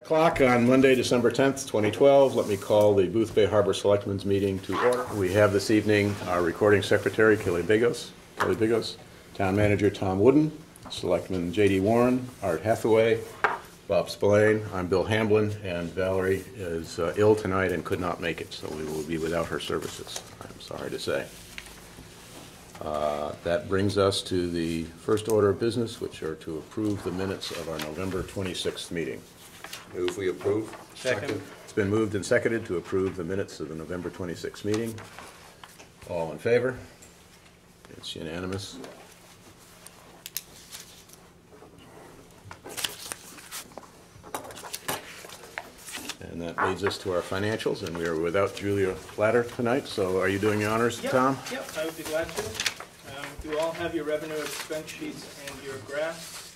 Clock on Monday, December 10th, 2012. Let me call the Boothbay Harbor Selectmen's meeting to order. We have this evening our recording secretary, Kelly Bigos, town manager, Tom Wooden, Selectman J.D. Warren, Art Hathaway, Bob Spillane. I'm Bill Hamblin, and Valerie is ill tonight and could not make it, so we will be without her services, I'm sorry to say. That brings us to the first order of business, which are to approve the minutes of our November 26th meeting. Move we approve. Second. It's been moved and seconded to approve the minutes of the November 26th meeting. All in favor? It's unanimous. And that leads us to our financials, and we are without Julia Platter tonight, so are you doing the honors, Tom? Yep, I would be glad to. You all have your revenue expense sheets and your graphs.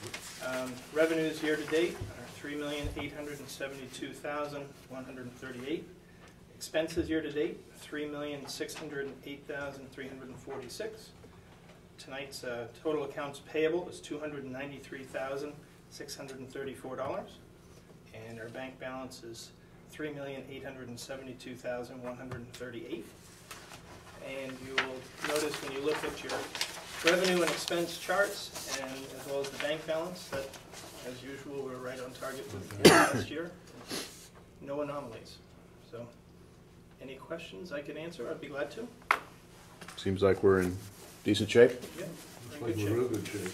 Revenues year to date are $3,872,138. Expenses year to date, $3,608,346. Tonight's total accounts payable is $293,634, and our bank balance is $3,872,138. And you will notice when you look at your revenue and expense charts, and as well as the bank balance, that as usual we're right on target with last year. No anomalies. So any questions I can answer, I'd be glad to. Seems like we're in decent shape. Yeah, Looks like we're in real good shape.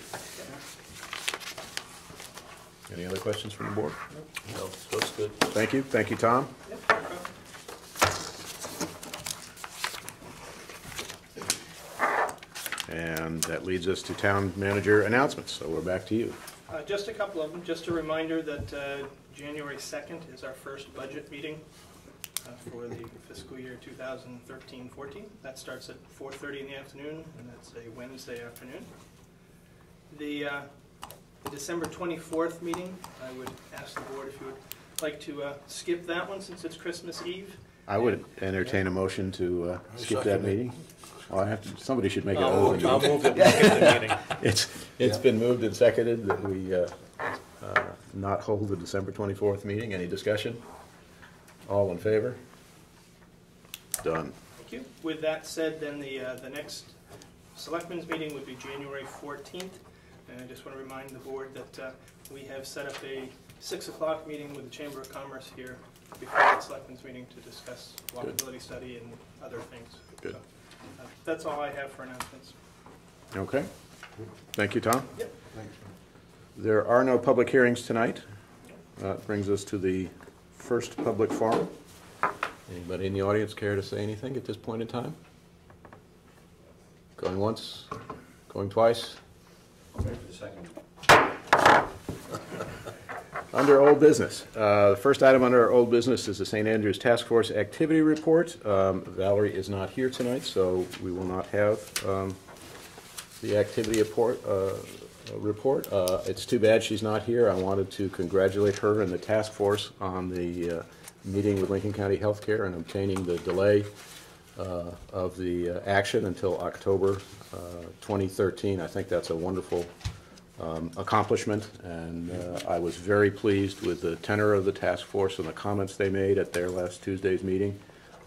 Any other questions from the board? No, looks good. Thank you. Thank you, Tom. Yep, no problem. And that leads us to town manager announcements, so we're back to you. Just a couple of them. Just a reminder that January 2nd is our first budget meeting for the fiscal year 2013-14. That starts at 4:30 in the afternoon, and that's a Wednesday afternoon. The December 24th meeting, I would ask the board if you would like to skip that one since it's Christmas Eve. I would entertain a motion to skip that meeting. Well, somebody should make it. I'll open. move that we skip the meeting. It's been moved and seconded that we not hold the December 24th meeting. Any discussion? All in favor? Done. Thank you. With that said, then the next Selectmen's meeting would be January 14th. And I just want to remind the board that we have set up a 6 o'clock meeting with the Chamber of Commerce here before the Selectmen's meeting to discuss walkability study and other things. Good. So, that's all I have for announcements. Okay. Thank you, Tom. Yep. Thanks. There are no public hearings tonight. That brings us to the first public forum. Anybody in the audience care to say anything at this point in time? Going once? Going twice? Wait for a second. Under old business. The first item under our old business is the St. Andrews Task Force Activity Report. Valerie is not here tonight, so we will not have the activity report. It's too bad she's not here. I wanted to congratulate her and the task force on the meeting with Lincoln County Healthcare and obtaining the delay of the action until October 2013. I think that's a wonderful accomplishment, and I was very pleased with the tenor of the task force and the comments they made at their last Tuesday's meeting.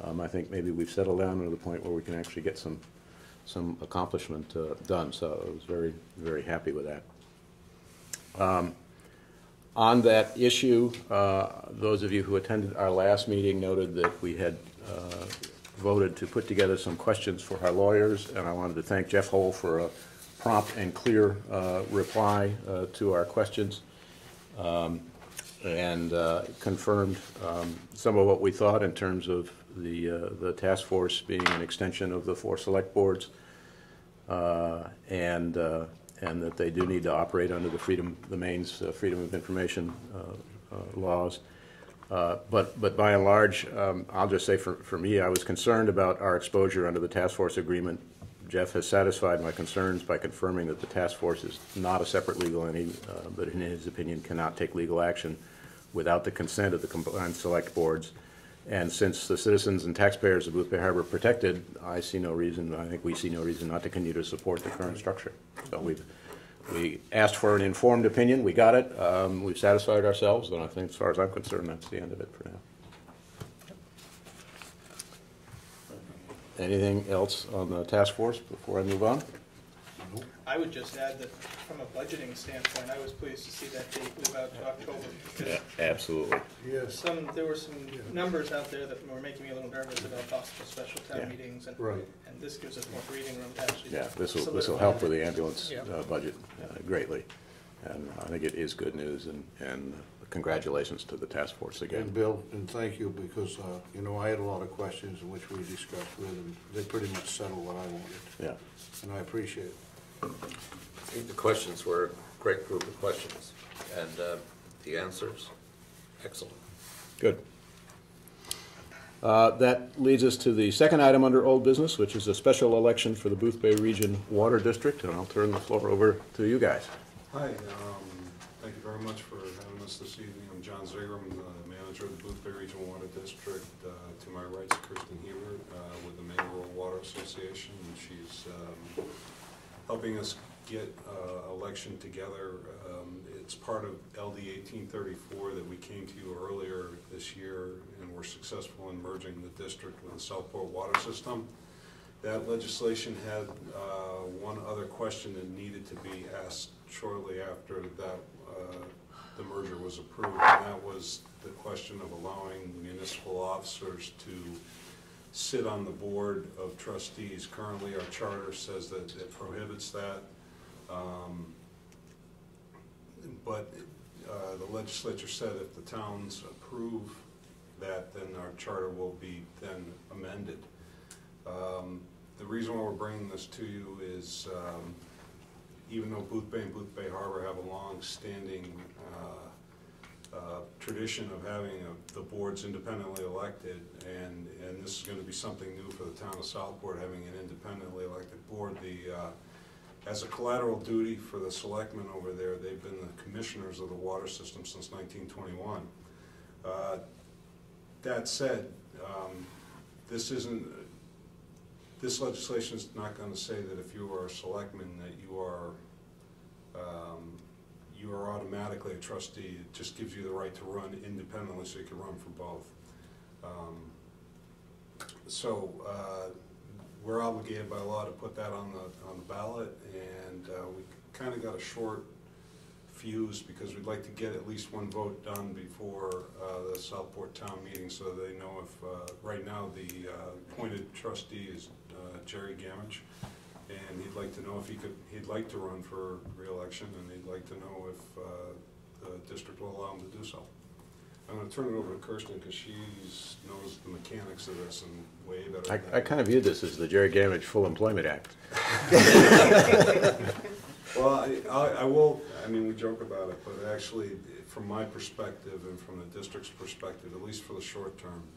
I think maybe we've settled down to the point where we can actually get some accomplishment done, so I was very, very happy with that. On that issue, those of you who attended our last meeting noted that we had voted to put together some questions for our lawyers, and I wanted to thank Jeff Hull for a prompt and clear reply to our questions, and confirmed some of what we thought in terms of the task force being an extension of the 4 select boards, and that they do need to operate under the Maine's Freedom of Information laws. But by and large, I'll just say for me, I was concerned about our exposure under the task force agreement. Jeff has satisfied my concerns by confirming that the task force is not a separate legal entity, but in his opinion cannot take legal action without the consent of the combined select boards. And since the citizens and taxpayers of Boothbay Harbor are protected, I think we see no reason not to continue to support the current structure. So We asked for an informed opinion, we got it, we've satisfied ourselves, and I think as far as I'm concerned, that's the end of it for now. Anything else on the task force before I move on? I would just add that from a budgeting standpoint, I was pleased to see that date move out to October. Because Absolutely. Yes. there were some numbers out there that were making me a little nervous about possible special town meetings, and Right. and this gives us more breathing room to actually. Yeah, this will solidify help with that. the ambulance Yeah. budget greatly. And I think it is good news, and congratulations to the task force again. And Bill, and thank you, because, you know, I had a lot of questions in which we discussed with them. They pretty much settled what I wanted, Yeah. and I appreciate it. I think the questions were a great group of questions, and the answers, excellent. Good. That leads us to the second item under old business, which is a special election for the Boothbay Region Water District, and I'll turn the floor over to you guys. Hi, thank you very much for having us this evening. I'm John Zager, I'm the manager of the Boothbay Regional Water District. To my right is Kirsten Hebert with the Maine Rural Water Association, and she's helping us get election together. It's part of LD 1834 that we came to you earlier this year, and we're successful in merging the district with the Southport water system. That legislation had one other question that needed to be asked shortly after that the merger was approved, and that was the question of allowing municipal officers to sit on the board of trustees. Currently, our charter says that it prohibits that, but the legislature said if the towns approve that, then our charter will be then amended. The reason why we're bringing this to you is even though Boothbay and Boothbay Harbor have a long-standing tradition of having the boards independently elected, and this is going to be something new for the town of Southport, having an independently elected board. As a collateral duty for the selectmen over there, they've been the commissioners of the water system since 1921. That said, this legislation is not going to say that if you are a selectman that you are automatically a trustee. It just gives you the right to run independently, so you can run for both. We're obligated by law to put that on the ballot, and we kind of got a short fuse because we'd like to get at least one vote done before the Southport town meeting, so they know if right now the appointed trustee is Jerry Gamage, and he'd like to know if he'd like to run for re-election, and he'd like to know if the district will allow him to do so. I'm going to turn it over to Kirsten because she knows the mechanics of this and way better. I kind of view this as the Jerry Gamage Full Employment Act. Well, I will, I mean, we joke about it, but actually, from my perspective and from the district's perspective, at least for the short term,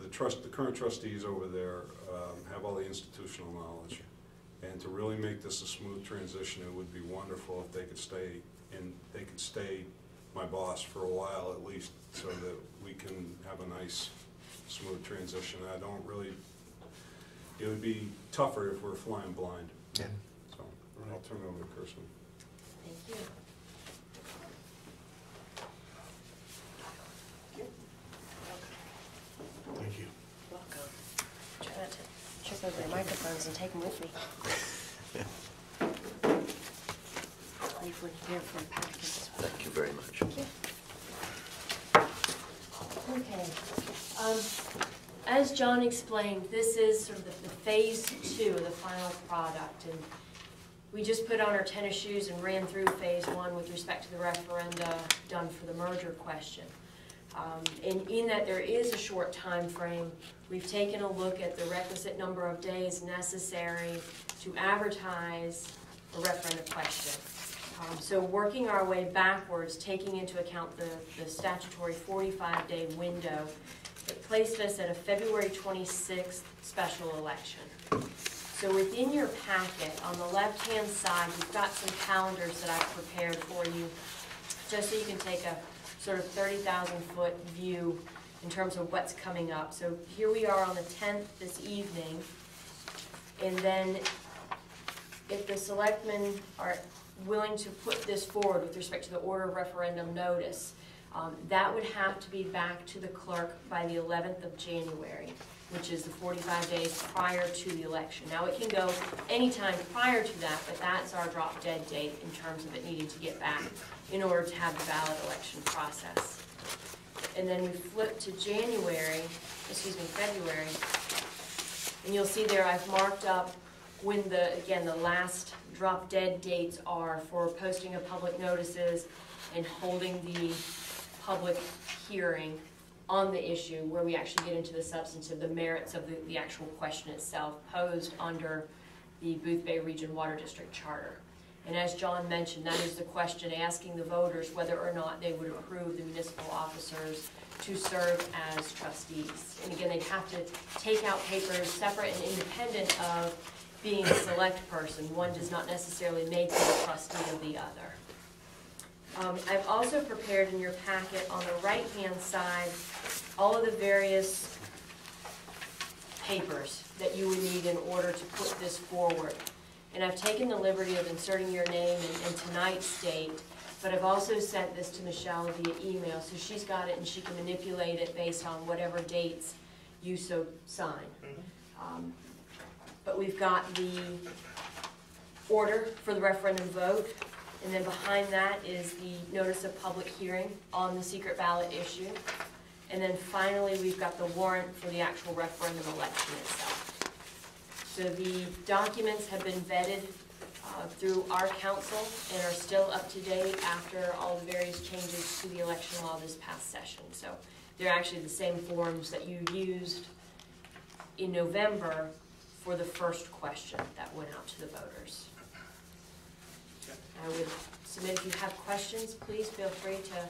the current trustees over there have all the institutional knowledge. And to really make this a smooth transition, it would be wonderful if they could stay my boss for a while at least, so that we can have a nice, smooth transition. It would be tougher if we're flying blind. Yeah. So I'll turn it over to Kirsten. Thank you. Thank you. Welcome. Try not to trip over your microphones and take them with me. Leave one here for the packets. Thank you very much. Okay. As John explained, this is sort of the phase 2 of the final product, and we just put on our tennis shoes and ran through phase 1 with respect to the referenda done for the merger question. And in that there is a short time frame, we've taken a look at the requisite number of days necessary to advertise a referenda question. So working our way backwards, taking into account the statutory 45-day window, it placed us at a February 26th special election. So within your packet, on the left-hand side, we've got some calendars that I've prepared for you, just so you can take a sort of 30,000-foot view in terms of what's coming up. So here we are on the 10th this evening, and then if the selectmen are willing to put this forward with respect to the order of referendum notice, that would have to be back to the clerk by the 11th of January, which is the 45 days prior to the election. Now, it can go anytime prior to that, but that's our drop dead date in terms of it needing to get back in order to have the ballot election process. And then we flip to February, and you'll see there I've marked up when the last drop dead dates are for posting of public notices and holding the public hearing on the issue where we actually get into the substantive, the merits of the actual question itself posed under the Boothbay Region Water District Charter. And as John mentioned, that is the question asking the voters whether or not they would approve the municipal officers to serve as trustees. And again, they'd have to take out papers separate and independent of being a select person. One does not necessarily make them a trustee of the other. I've also prepared in your packet on the right-hand side all of the various papers that you would need in order to put this forward. And I've taken the liberty of inserting your name and tonight's date, but I've also sent this to Michelle via email, so she's got it and she can manipulate it based on whatever dates you so sign. But we've got the order for the referendum vote, and then behind that is the notice of public hearing on the secret ballot issue. And then finally, we've got the warrant for the actual referendum election itself. So the documents have been vetted through our council and are still up to date after all the various changes to the election law this past session. So they're actually the same forms that you used in November for the first question that went out to the voters. I would submit if you have questions, please feel free to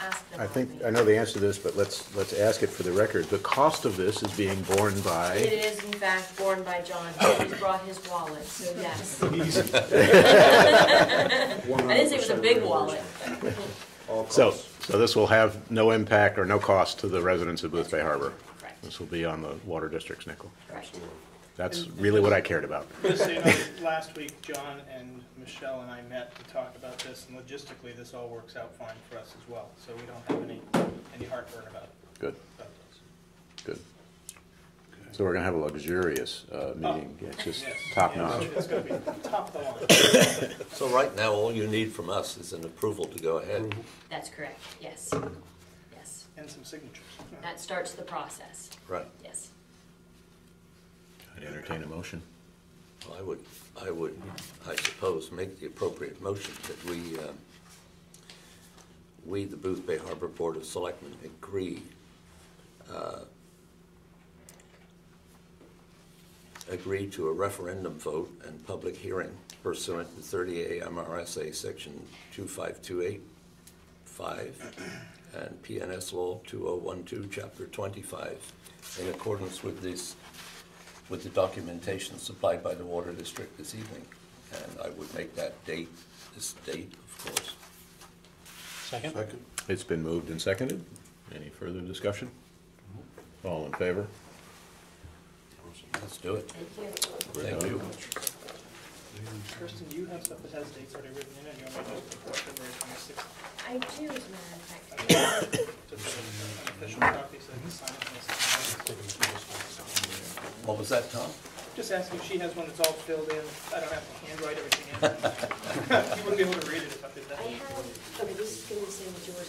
ask them. I know the answer to this, but let's ask it for the record. The cost of this is being borne by? It is in fact borne by John. He's brought his wallet, so yes. Easy. I didn't say it was a big wallet. So this will have no impact or no cost to the residents of Boothbay Harbor. Correct. This will be on the Water District's nickel. Correct. That's really what I cared about. Just so you know, last week, John and Michelle and I met to talk about this, and logistically, this all works out fine for us as well. So we don't have any heartburn about it. Good, About this. good. So we're going to have a luxurious meeting. Yeah, it's just top notch. It's going to be top of the line. So right now, all you need from us is an approval to go ahead. That's correct, yes. Yes. And some signatures. That starts the process, Right. yes. I'd entertain a motion. Well, I would, I suppose, make the appropriate motion that we, the Boothbay Harbor Board of Selectmen, agree to a referendum vote and public hearing pursuant to 30 AMRSA Section 25285 and PNS Law 2012, Chapter 25, in accordance with the documentation supplied by the Water District this evening. And I would make that date, this date, of course. Second. It's been moved and seconded. Any further discussion? All in favor? Let's do it. Thank you. Thank you. Kirsten, do you have stuff that has dates already written in it? You want me to just put February 26th? I do, as a matter of fact. Just an official copy so they can sign it. What was that, Tom? Just ask if she has one that's all filled in. I don't have to handwrite everything in. You wouldn't be able to read it if I did that. I have, okay, this is going to be the same as yours.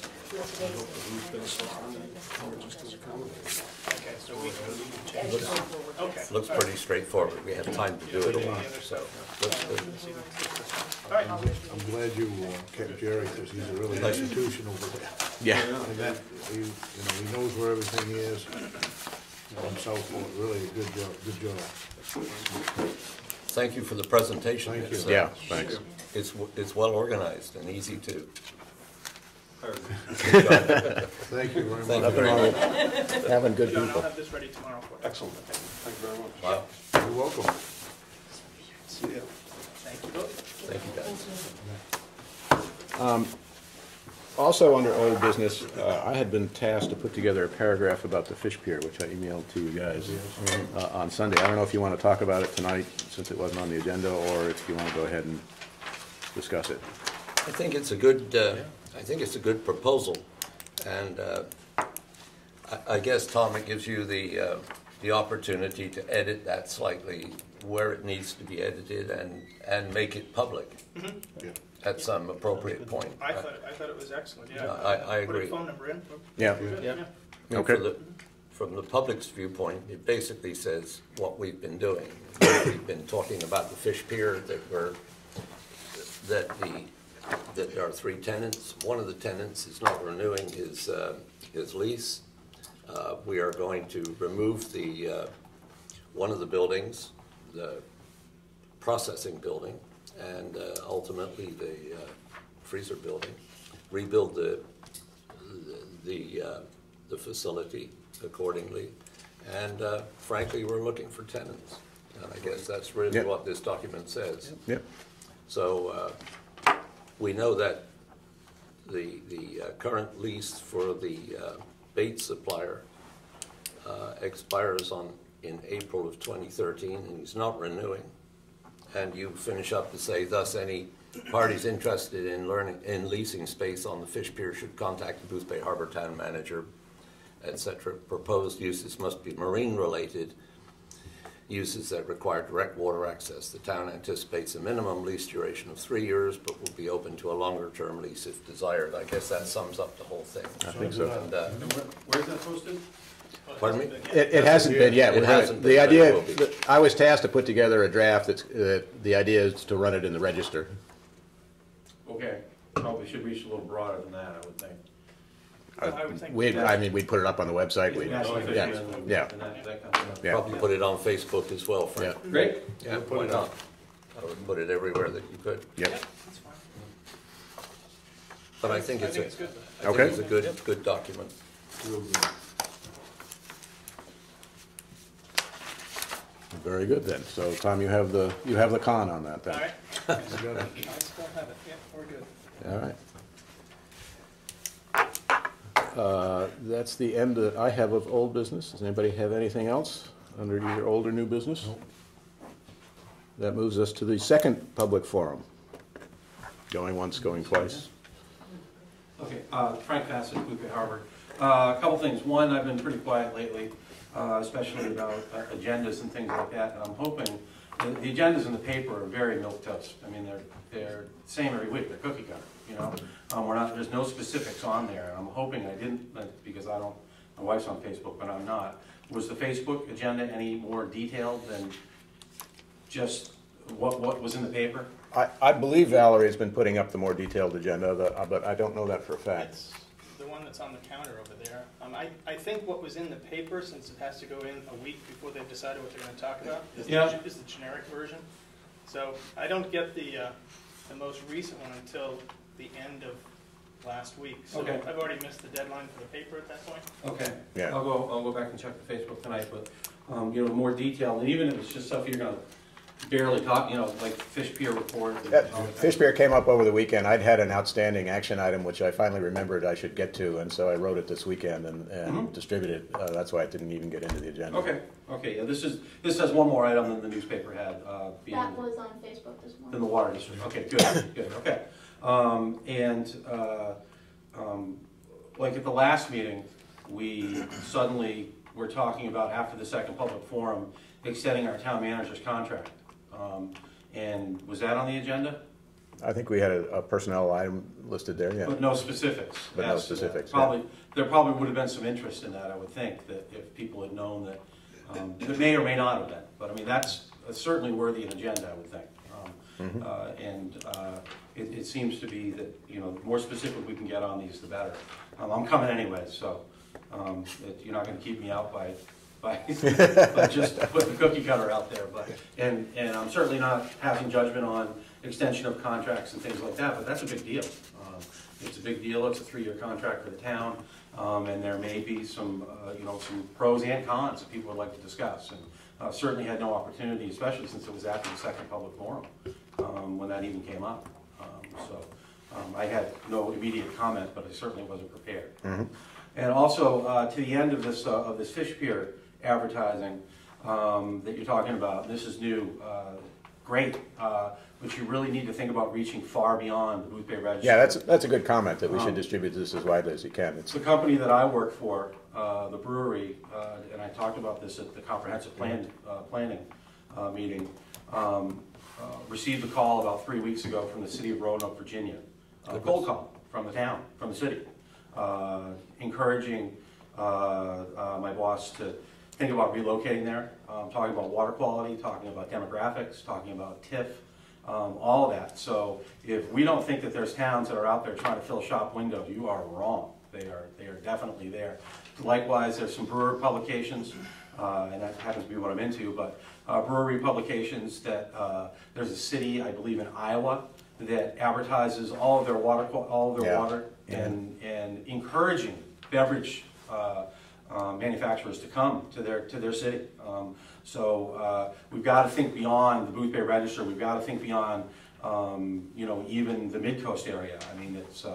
Okay, so we can change it. Excellent. Okay. Looks pretty straightforward. We have time to do it, so looks good. All right. I'm glad you kept Jerry, because he's a really institution over there. Yeah. And that, he knows where everything is, and so forth. Really a good job. Thank you for the presentation. Thank you. It's, Yeah, thanks. It's well organized and easy to. Thank you very much. Having good John, I'll people. have this ready tomorrow for you. Excellent. Thank you very much. Wow. You're welcome. See ya. Thank you both. Thank you, guys. Also, under old business, I had been tasked to put together a paragraph about the fish pier, which I emailed to you guys on Sunday. I don't know if you want to talk about it tonight, since it wasn't on the agenda, or if you want to go ahead and discuss it. I think it's a good, I think it's a good proposal, and I guess, Tom, it gives you the opportunity to edit that slightly where it needs to be edited and make it public at some appropriate point. I thought it was excellent, yeah. No, I agree. Put a phone number in. Yeah. Okay. From the public's viewpoint, it basically says what we've been doing. We've been talking about the fish pier, that there are 3 tenants. One of the tenants is not renewing his lease. We are going to remove one of the buildings, the processing building, and ultimately the freezer building, rebuild the facility accordingly, and frankly, we're looking for tenants, and I guess that's really what this document says. Yep. So we know that the current lease for the bait supplier expires in April of 2013, and he's not renewing. And you finish up to say, thus any parties interested in leasing space on the fish pier should contact the Boothbay Harbor Town Manager, etc. Proposed uses must be marine-related uses that require direct water access. The town anticipates a minimum lease duration of 3 years, but will be open to a longer-term lease if desired. I guess that sums up the whole thing. I think so. And, Where's that posted? pardon me? It hasn't been yet. It hasn't been, The but it idea, will be. I was tasked to put together a draft that's, the idea is to run it in the register. Okay, probably should reach a little broader than that, I would think. I would think. We'd put it up on the website. National Fish Yeah, Pier and yeah. that kind of stuff. Yeah. Probably put it on Facebook as well, Frank. Yeah. Great. Yeah, why not? I would put it everywhere that you could. Yep. That's fine. But I think it's good. a good document. Real good. Very good then. So Tom, you have the con on that then. All right. I still have it, yeah, we're good. All right. That's the end that I have of old business. Does anybody have anything else under either old or new business? That moves us to the second public forum. Going once, going twice. Okay, Frank Bassett, Boothbay Harbor. A couple things. One, I've been pretty quiet lately, especially about agendas and things like that, and I'm hoping, the agendas in the paper are very milquetoast. I mean, they're the same every week, they're cookie cutter, you know? There's no specifics on there, and I'm hoping I didn't, because my wife's on Facebook, but I'm not. Was the Facebook agenda any more detailed than just what was in the paper? I believe Valerie's been putting up the more detailed agenda, but I don't know that for a fact. It's the one that's on the counter over there. I think what was in the paper, since it has to go in a week before they've decided what they're going to talk about, is the generic version. So I don't get the most recent one until the end of last week. So Okay. I've already missed the deadline for the paper at that point. Okay. Yeah. I'll go back and check the Facebook tonight, but, more detail, and even if it's just stuff you're gonna barely talk, like fish pier report. Fish Pier came up over the weekend. I'd had an outstanding action item, which I finally remembered I should get to, and so I wrote it this weekend and distributed it. That's why it didn't even get into the agenda. Okay, yeah, this has one more item than the newspaper had, being That was on Facebook this morning. than the water district. Okay, good, okay. Like at the last meeting, we suddenly were talking about, after the second public forum, extending our town manager's contract. And was that on the agenda? I think we had a personnel item listed there, yeah. But no specifics. But no as to that. specifics, There probably would have been some interest in that, I would think, that if people had known that, it may or may not have been. But I mean, that's certainly worthy of an agenda, I would think. It seems to be that, the more specific we can get on these, the better. I'm coming anyway, so you're not going to keep me out by just putting the cookie cutter out there. And I'm certainly not passing judgment on extension of contracts and things like that, but that's a big deal. It's a big deal. It's a 3-year contract for the town, and there may be some pros and cons that people would like to discuss. And certainly had no opportunity, especially since it was after the second public forum, when that even came up. I had no immediate comment, but I certainly wasn't prepared. Mm-hmm. And also, to the end of this fish pier advertising that you're talking about, this is new, great, but you really need to think about reaching far beyond the Boothbay Register. Yeah, that's a good comment, that we should distribute this as widely as you can. It's the company that I work for, the brewery, and I talked about this at the comprehensive planning meeting, received a call about 3 weeks ago from the city of Roanoke, Virginia. A cold call from the town, from the city, encouraging my boss to think about relocating there, talking about water quality, talking about demographics, talking about TIF, all of that. So if we don't think that there's towns that are out there trying to fill shop windows, you are wrong. They are definitely there. Likewise, there's some brewer publications, and that happens to be what I'm into, but brewery publications that there's a city, I believe in Iowa, that advertises all of their water, water, and encouraging beverage manufacturers to come to their city. So we've got to think beyond the Boothbay Register. We've got to think beyond you know, even the mid-coast area. I mean, it's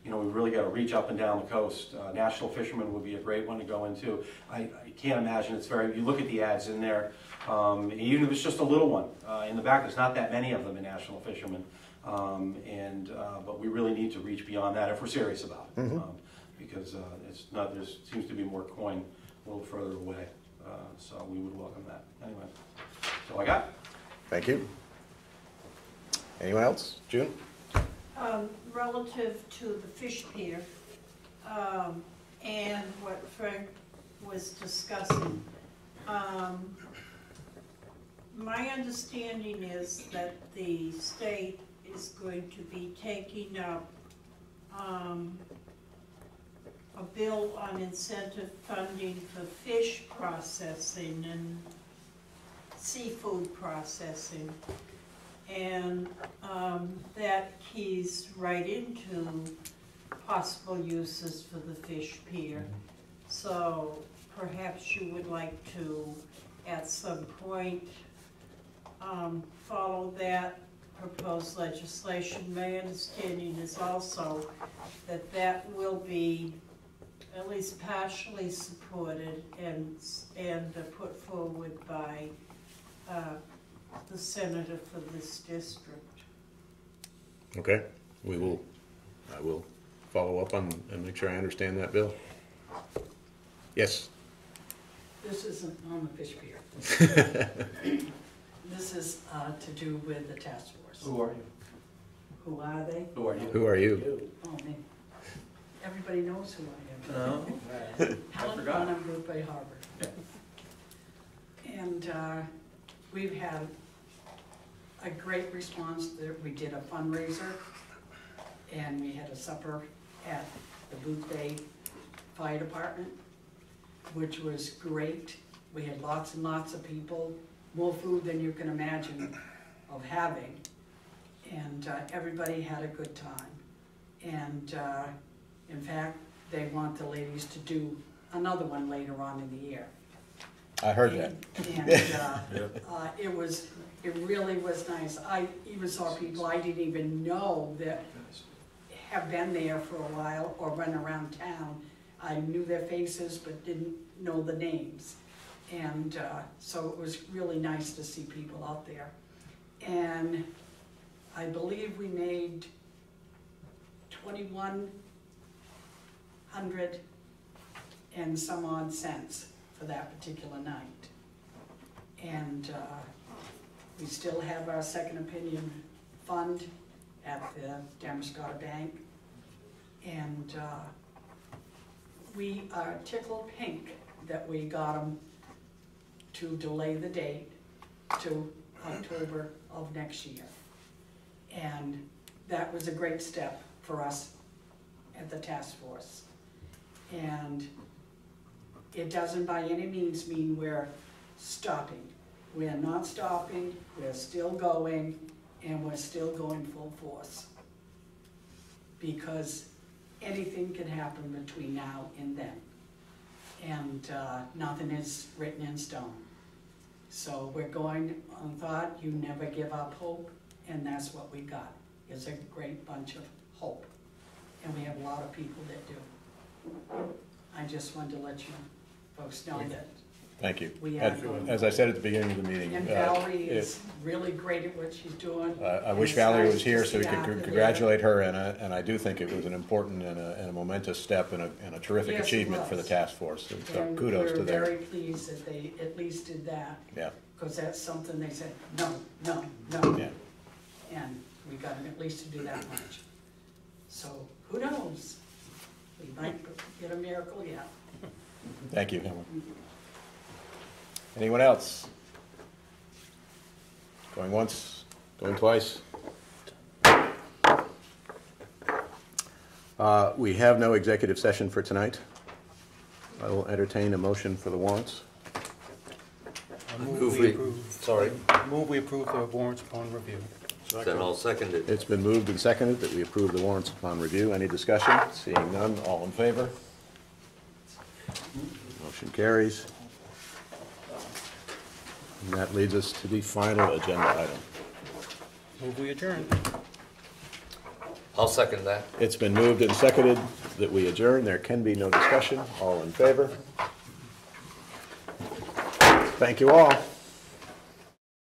you know, we've really got to reach up and down the coast. National Fisherman would be a great one to go into. I can't imagine it's very. You look at the ads in there, even if it's just a little one in the back. There's not that many of them in National Fisherman. But we really need to reach beyond that if we're serious about it, because it's not. There seems to be more coin a little further away, so we would welcome that. Anyway, that's all I got. Thank you. Anyone else? June? Relative to the fish pier and what Frank was discussing, my understanding is that the state is going to be taking up a bill on incentive funding for fish processing and seafood processing, and that keys right into possible uses for the fish pier. So perhaps you would like to, at some point, follow that proposed legislation. My understanding is also that that will be at least partially supported and put forward by the senator for this district. Okay, I will follow up on and make sure I understand that bill. Yes? This isn't on the fish pier. This is to do with the task force. Who are you? Who are they? Who are you? Who are you? Oh, me. Everybody knows who I am. No. Helen Bonham, Boothbay Harbor. And we've had a great response. We did a fundraiser, and we had a supper at the Boothbay Fire Department, which was great. We had lots and lots of people, more food than you can imagine of having, and everybody had a good time. And in fact, they want the ladies to do another one later on in the year. I heard that. And it really was nice. I even saw people I didn't even know that have been there for a while or run around town. I knew their faces but didn't know the names. And so it was really nice to see people out there. And I believe we made 2,100 and some odd cents for that particular night. And we still have our second opinion fund at the Damascotta Bank. And we are tickled pink that we got them to delay the date to October of next year. And that was a great step for us at the task force. And it doesn't by any means mean we're stopping. We're not stopping, we're still going, and we're still going full force. Because anything can happen between now and then. And nothing is written in stone. So we're going on thought, you never give up hope, and that's what we got, is a great bunch of hope. And we have a lot of people that do. I just wanted to let you folks know that. Thank you. We As have, as I said at the beginning of the meeting. And Valerie is really great at what she's doing. I wish It's Valerie nice was to here so see we could after the- congratulate her, and I do think it was an important and a momentous step and a terrific Yes, it achievement for the was. task force. So And kudos to we're them. very pleased that they at least did that, Yeah, because that's something they said, no, no, no. yeah. And we got them at least to do that much. So who knows? We might get a miracle yet. Thank you, Helen. Anyone else? Going once, going twice? We have no executive session for tonight. I will entertain a motion for the warrants. Move we- Sorry, Move we approve the warrants upon review. then I'll second it. It's been moved and seconded that we approve the warrants upon review. Any discussion? Seeing none, all in favor? Motion carries. And that leads us to the final agenda item. Move we adjourn. I'll second that. It's been moved and seconded that we adjourn. There can be no discussion. All in favor? Thank you all.